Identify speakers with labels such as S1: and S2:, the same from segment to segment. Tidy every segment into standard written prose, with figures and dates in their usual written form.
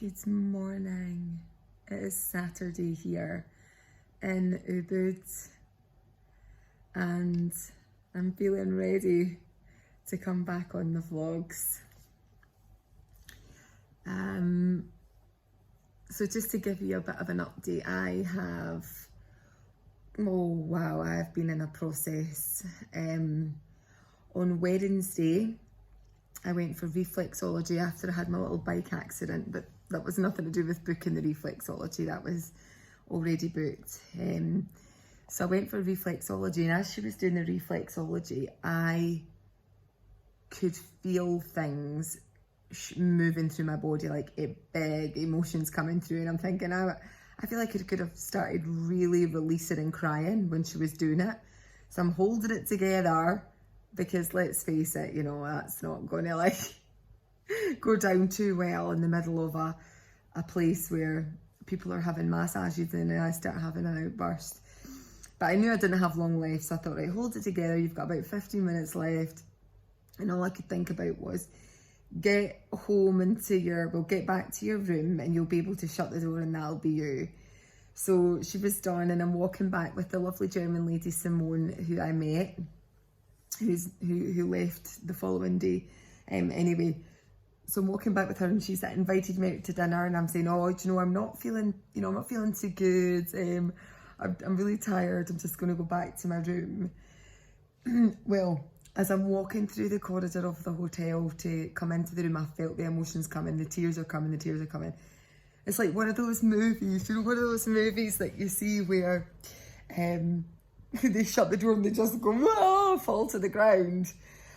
S1: Good morning. It is Saturday here in Ubud and I'm feeling ready to come back on the vlogs. So just to give you a bit of an update, I've been in a process. On Wednesday, I went for reflexology after I had my little bike accident, but that was nothing to do with booking the reflexology, that was already booked. So I went for reflexology, and as she was doing the reflexology, I could feel things moving through my body, like big emotions coming through, and I'm thinking, I feel like I could have started really releasing and crying when she was doing it. So I'm holding it together because let's face it, you know, that's not going to like go down too well in the middle of a place where people are having massages and I start having an outburst. But I knew I didn't have long left, so I thought, right, hold it together, you've got about 15 minutes left. And all I could think about was get back to your room and you'll be able to shut the door and that'll be you. So she was done and I'm walking back with the lovely German lady Simone who I met, who left the following day. Anyway, so I'm walking back with her and she's invited me out to dinner and I'm saying, oh, do you know, I'm not feeling too good. I'm really tired. I'm just going to go back to my room. Well, as I'm walking through the corridor of the hotel to come into the room, I felt the emotions coming, the tears are coming. It's like one of those movies, one of those movies that you see where they shut the door and they just go, whoa, fall to the ground.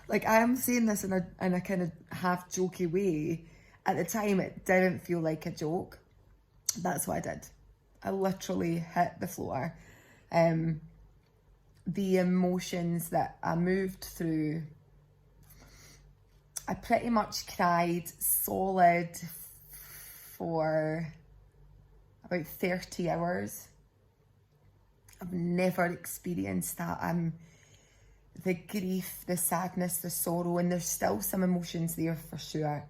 S1: Like, I am saying this in a kind of half jokey way. At the time, it didn't feel like a joke. That's what I did. I literally hit the floor. The emotions that I moved through, I pretty much cried solid for about 30 hours. I've never experienced that. The grief, the sadness, the sorrow, and there's still some emotions there for sure.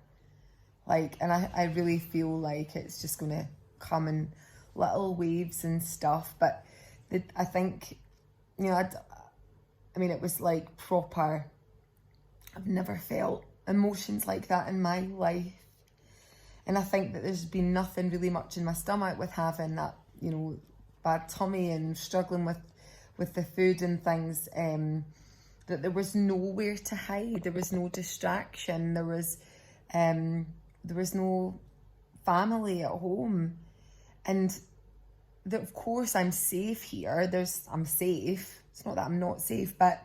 S1: Like, and I really feel like it's just going to come in little waves and stuff. But I think, you know, I mean, it was like proper. I've never felt emotions like that in my life. And I think that there's been nothing really much in my stomach with having that, you know, bad tummy and struggling with the food and things, that there was nowhere to hide. There was no distraction. There was no family at home. And of course I'm safe here. I'm safe. It's not that I'm not safe, but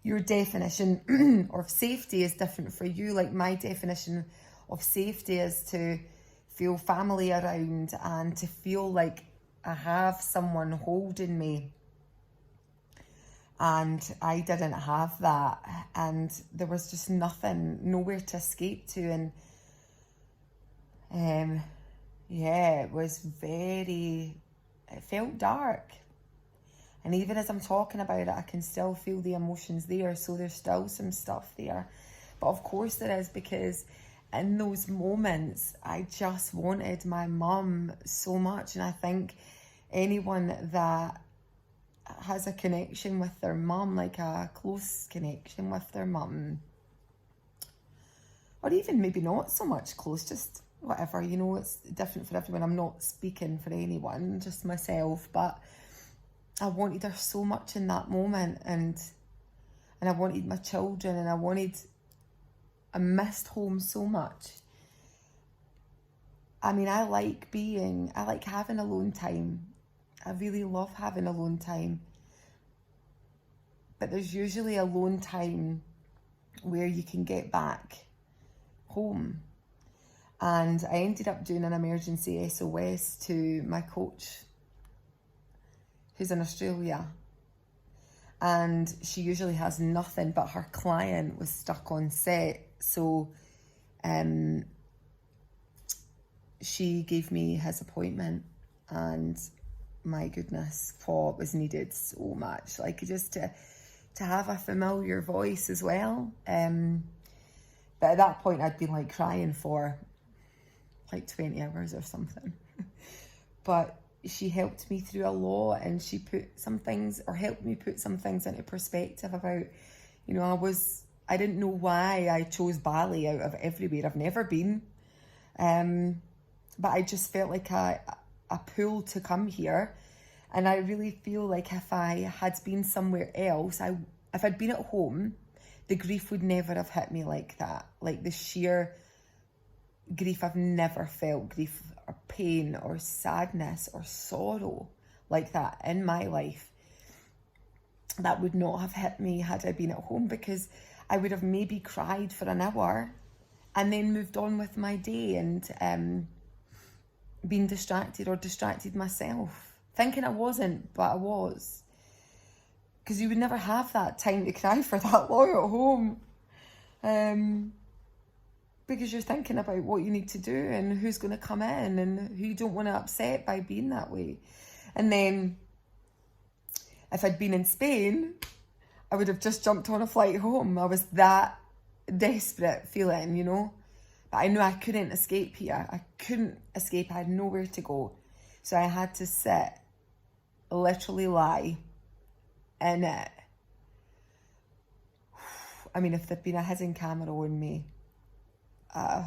S1: your definition of safety is different for you. Like, my definition of safety is to feel family around and to feel like I have someone holding me. And I didn't have that. And there was just nowhere to escape to. And it felt dark. And even as I'm talking about it, I can still feel the emotions there. So there's still some stuff there. But of course there is, because in those moments, I just wanted my mum so much. And I think anyone that has a connection with their mum, like a close connection with their mum, or even maybe not so much close, just whatever, you know, it's different for everyone. I'm not speaking for anyone, just myself, but I wanted her so much in that moment, and I wanted my children, and I missed home so much. I mean, I like having alone time. I really love having alone time. But there's usually alone time where you can get back home. And I ended up doing an emergency SOS to my coach, who's in Australia. And she usually has nothing, but her client was stuck on set. So she gave me his appointment, and my goodness, what was needed so much. Like, just to have a familiar voice as well. But at that point, I'd been like crying for like 20 hours or something. But she helped me through a lot, and she helped me put some things into perspective about, you know, I didn't know why I chose Bali out of everywhere. I've never been. But I just felt like a pull to come here. And I really feel like if I had been somewhere else, if I'd been at home, the grief would never have hit me like that. Like the sheer grief, I've never felt grief or pain or sadness or sorrow like that in my life. That would not have hit me had I been at home, because I would have maybe cried for an hour and then moved on with my day and been distracted or distracted myself. Thinking I wasn't, but I was. Because you would never have that time to cry for that long at home. Because you're thinking about what you need to do and who's going to come in and who you don't want to upset by being that way. And then if I'd been in Spain, I would have just jumped on a flight home. I was that desperate feeling, you know. But I knew I couldn't escape here. I couldn't escape. I had nowhere to go. So I had to sit, literally lie in it. I mean, if there'd been a hidden camera on me, I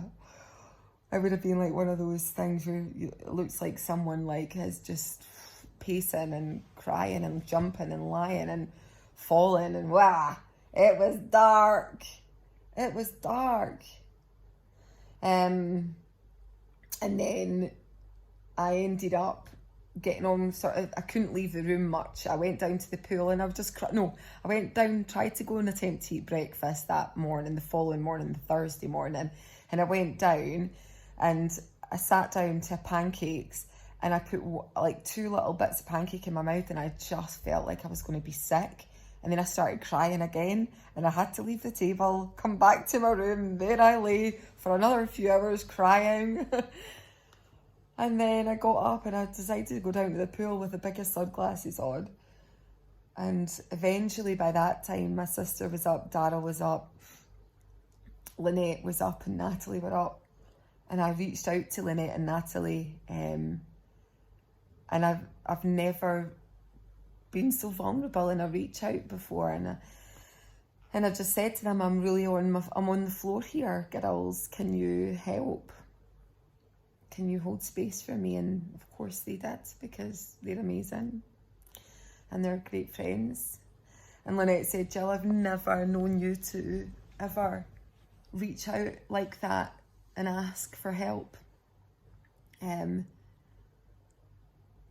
S1: would have been like one of those things where it looks like someone like is just pacing and crying and jumping and lying and falling and wow. It was dark. It was dark. And then I ended up getting on I couldn't leave the room much. I went down to the pool and I was just I went down, tried to go and attempt to eat breakfast that morning, the following morning, the Thursday morning, and I went down and I sat down to pancakes and I put like 2 little bits of pancake in my mouth and I just felt like I was going to be sick. And then I started crying again and I had to leave the table, come back to my room. There I lay for another few hours crying. And then I got up and I decided to go down to the pool with the biggest sunglasses on. And eventually by that time, my sister was up, Dara was up, Lynette was up and Natalie were up. And I reached out to Lynette and Natalie. And I've never been so vulnerable in a reach out before, and I just said to them, I'm on the floor here, girls, can you help? Can you hold space for me? And of course they did, because they're amazing and they're great friends. And Lynette said, Jill, I've never known you to ever reach out like that and ask for help. But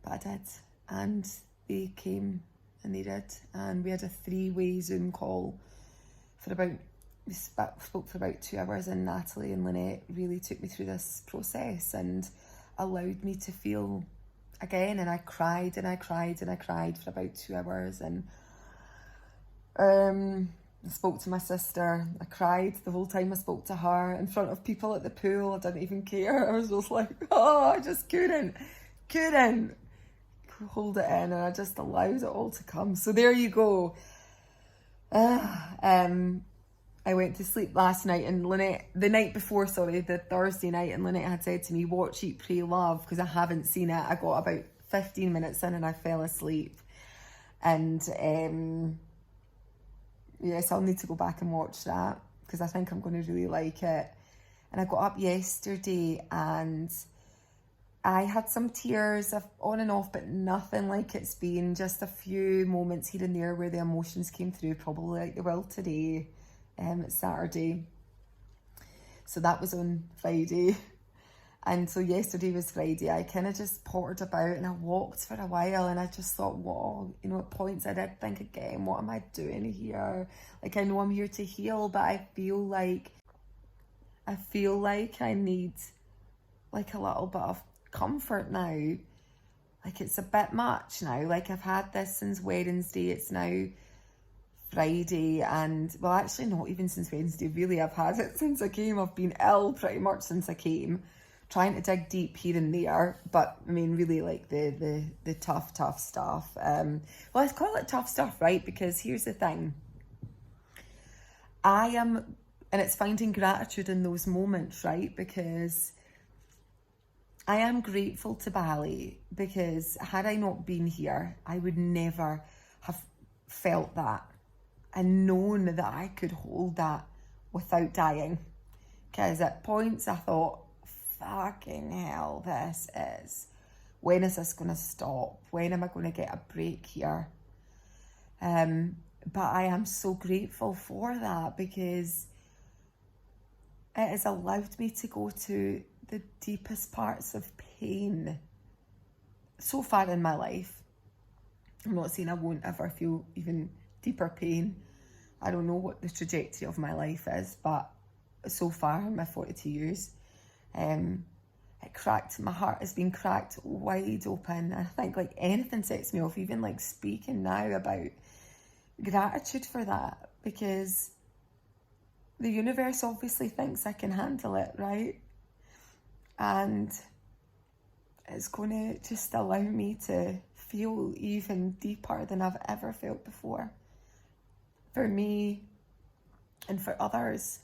S1: I did, and they came and they did, and we had a 3-way Zoom call we spoke for about 2 hours, and Natalie and Lynette really took me through this process and allowed me to feel again, and I cried and I cried and I cried for about 2 hours, and I spoke to my sister. I cried the whole time I spoke to her in front of people at the pool. I didn't even care. I was just like, I just couldn't hold it in, and I just allowed it all to come. So there you go. I went to sleep last night, and the Thursday night, and Lynette had said to me, watch Eat, Pray, Love, because I haven't seen it. I got about 15 minutes in and I fell asleep. And yes, I'll need to go back and watch that, because I think I'm going to really like it. And I got up yesterday and I had some tears on and off, but nothing like it's been. Just a few moments here and there where the emotions came through, probably like they will today. It's Saturday. So that was on Friday. And so yesterday was Friday. I kind of just pottered about and I walked for a while, and I just thought, whoa, at points I did think again, what am I doing here? Like, I know I'm here to heal, but I feel like I need like a little bit of comfort now. Like, it's a bit much now. Like, I've had this since Wednesday. It's now Friday, and well, actually not even since Wednesday, really. I've had it since I came. I've been ill pretty much since I came, trying to dig deep here and there, but I mean, really, like the tough stuff. Well, I call it tough stuff, right? Because here's the thing. And it's finding gratitude in those moments, right? Because I am grateful to Bali, because had I not been here, I would never have felt that and known that I could hold that without dying. Because at points I thought, fucking hell, when is this going to stop? When am I going to get a break here? But I am so grateful for that, because it has allowed me to go to the deepest parts of pain so far in my life. I'm not saying I won't ever feel even deeper pain. I don't know what the trajectory of my life is, but so far in my 42 years, my heart has been cracked wide open. I think like anything sets me off, even like speaking now about gratitude for that, because the universe obviously thinks I can handle it, right? And it's going to just allow me to feel even deeper than I've ever felt before, for me and for others.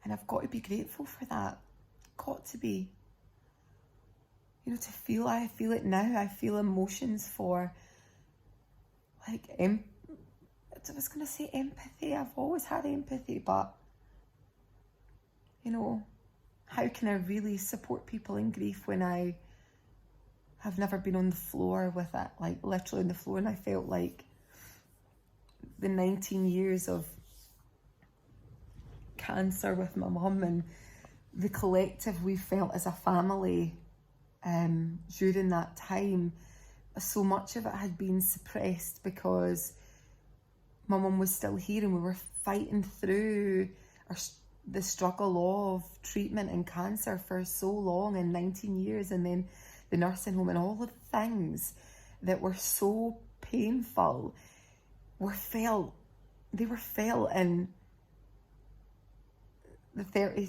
S1: And I've got to be grateful for that. Got to be. You know, I feel it now. I feel emotions for, like, I was going to say empathy. I've always had empathy, but, you know, how can I really support people in grief when I have never been on the floor with it, like literally on the floor? And I felt like the 19 years of cancer with my mum and the collective we felt as a family during that time, so much of it had been suppressed because my mum was still here and we were fighting through the struggle of treatment and cancer for so long, and 19 years, and then the nursing home and all of the things that were so painful were felt in the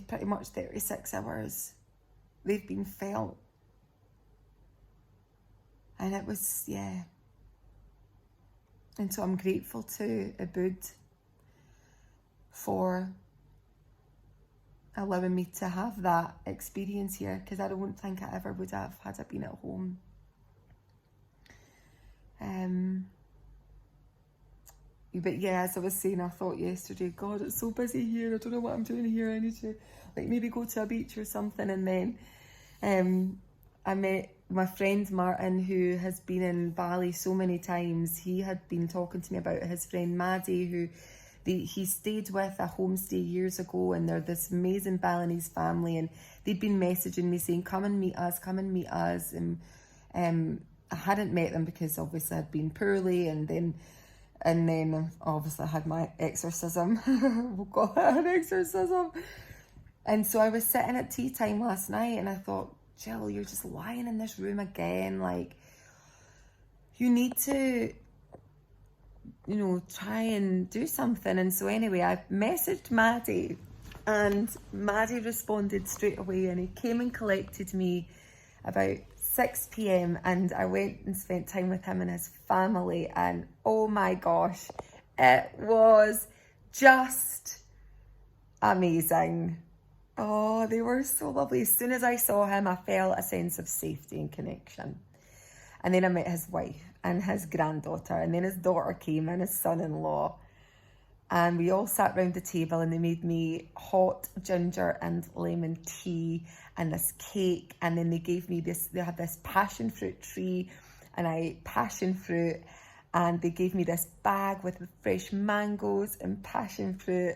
S1: pretty much 36 hours. They've been felt. And it was, yeah. And so I'm grateful to Ubud for allowing me to have that experience here, because I don't think I ever would have had I been at home. But yeah, as I was saying, I thought yesterday, God, it's so busy here. I don't know what I'm doing here. I need to like maybe go to a beach or something. And then I met my friend Martin, who has been in Bali so many times. He had been talking to me about his friend Maddie, who he stayed with a homestay years ago, and they're this amazing Balinese family, and they'd been messaging me saying, come and meet us. And I hadn't met them because obviously I'd been poorly, and then obviously I had my exorcism. Oh God, I had an exorcism. And so I was sitting at tea time last night and I thought, Jill, you're just lying in this room again. Like, you need to, you know, try and do something. And so anyway, I messaged Maddie, and Maddie responded straight away, and he came and collected me about 6 p.m. and I went and spent time with him and his family, and oh my gosh, it was just amazing. Oh, they were so lovely. As soon as I saw him, I felt a sense of safety and connection. And then I met his wife and his granddaughter, and then his daughter came and his son-in-law. And we all sat round the table and they made me hot ginger and lemon tea and this cake. And then they gave me they had this passion fruit tree, and I ate passion fruit. And they gave me this bag with fresh mangoes and passion fruit.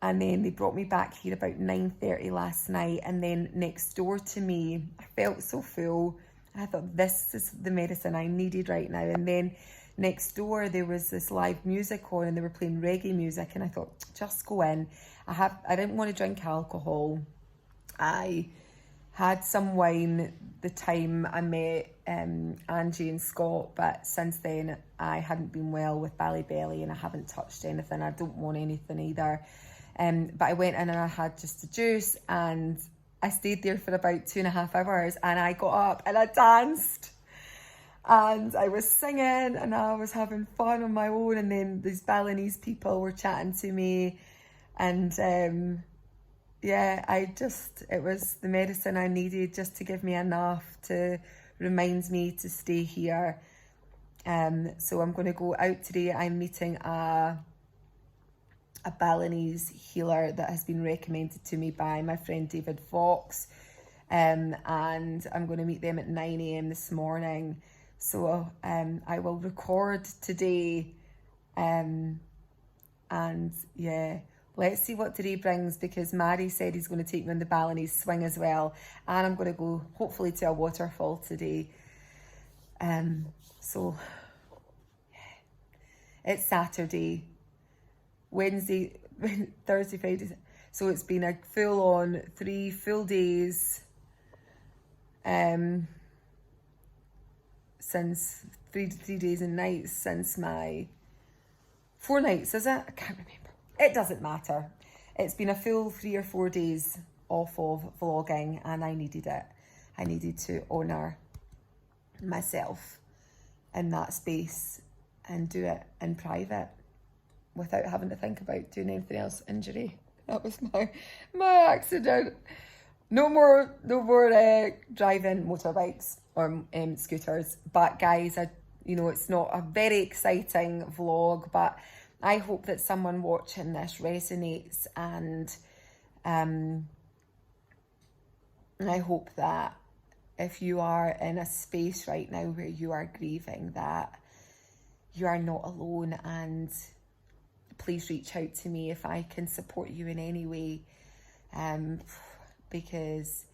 S1: And then they brought me back here about 9:30 last night. And then next door to me, I felt so full. I thought, this is the medicine I needed right now. And then next door, there was this live music on, and they were playing reggae music. And I thought, just go in. I didn't want to drink alcohol. I had some wine the time I met Angie and Scott, but since then I hadn't been well with Bali Belly, and I haven't touched anything. I don't want anything either. But I went in and I had just a juice, and I stayed there for about 2.5 hours, and I got up and I danced and I was singing and I was having fun on my own. And then these Balinese people were chatting to me, and yeah, it was the medicine I needed just to give me enough to remind me to stay here. So I'm going to go out today. I'm meeting a Balinese healer that has been recommended to me by my friend David Fox. And I'm going to meet them at 9 a.m. this morning. So I will record today. And yeah, let's see what today brings, because Mari said he's going to take me on the Balinese swing as well. And I'm going to go hopefully to a waterfall today. So yeah. It's Saturday, Wednesday, Thursday, Friday. So it's been a full on 3 full days. Since 3 days and nights since my 4 nights, is it? I can't remember. It doesn't matter. It's been a full 3 or 4 days off of vlogging, and I needed it. I needed to honour myself in that space and do it in private without having to think about doing anything else. Injury. That was my accident. No more driving motorbikes or scooters. But guys, it's not a very exciting vlog, but I hope that someone watching this resonates, and I hope that if you are in a space right now where you are grieving, that you are not alone, and please reach out to me if I can support you in any way. Because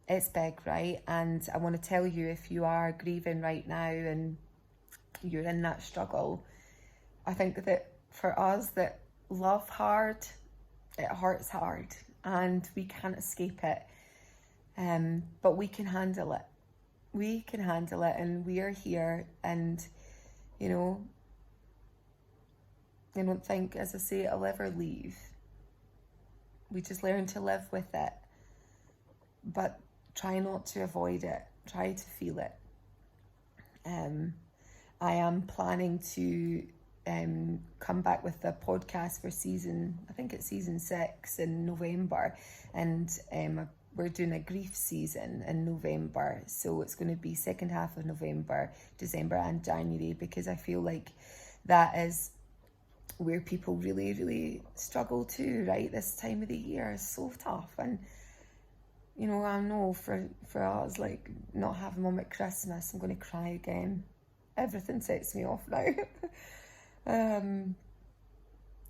S1: it's big, right? And I want to tell you, if you are grieving right now and you're in that struggle, I think that for us that love hard, it hurts hard and we can't escape it. But we can handle it. We can handle it, and we are here. And, I don't think, as I say, it'll ever leave. We just learn to live with it. But try not to avoid it. Try to feel it. I am planning to come back with a podcast for season 6 in November. And we're doing a grief season in November. So it's going to be second half of November, December and January, because I feel like that is where people really, really struggle too, right? This time of the year is so tough. And I know for us, like, not having mum at Christmas, I'm going to cry again. Everything sets me off now.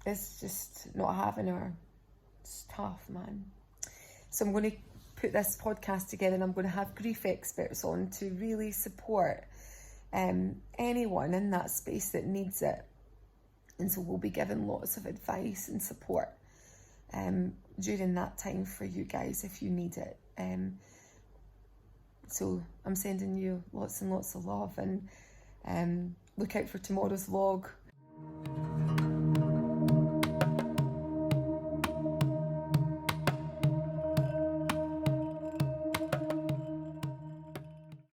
S1: It's just not having her. It's tough, man. So I'm going to put this podcast together, and I'm going to have grief experts on to really support anyone in that space that needs it. And so we'll be giving lots of advice and support during that time for you guys if you need it. So I'm sending you lots and lots of love, and look out for tomorrow's vlog.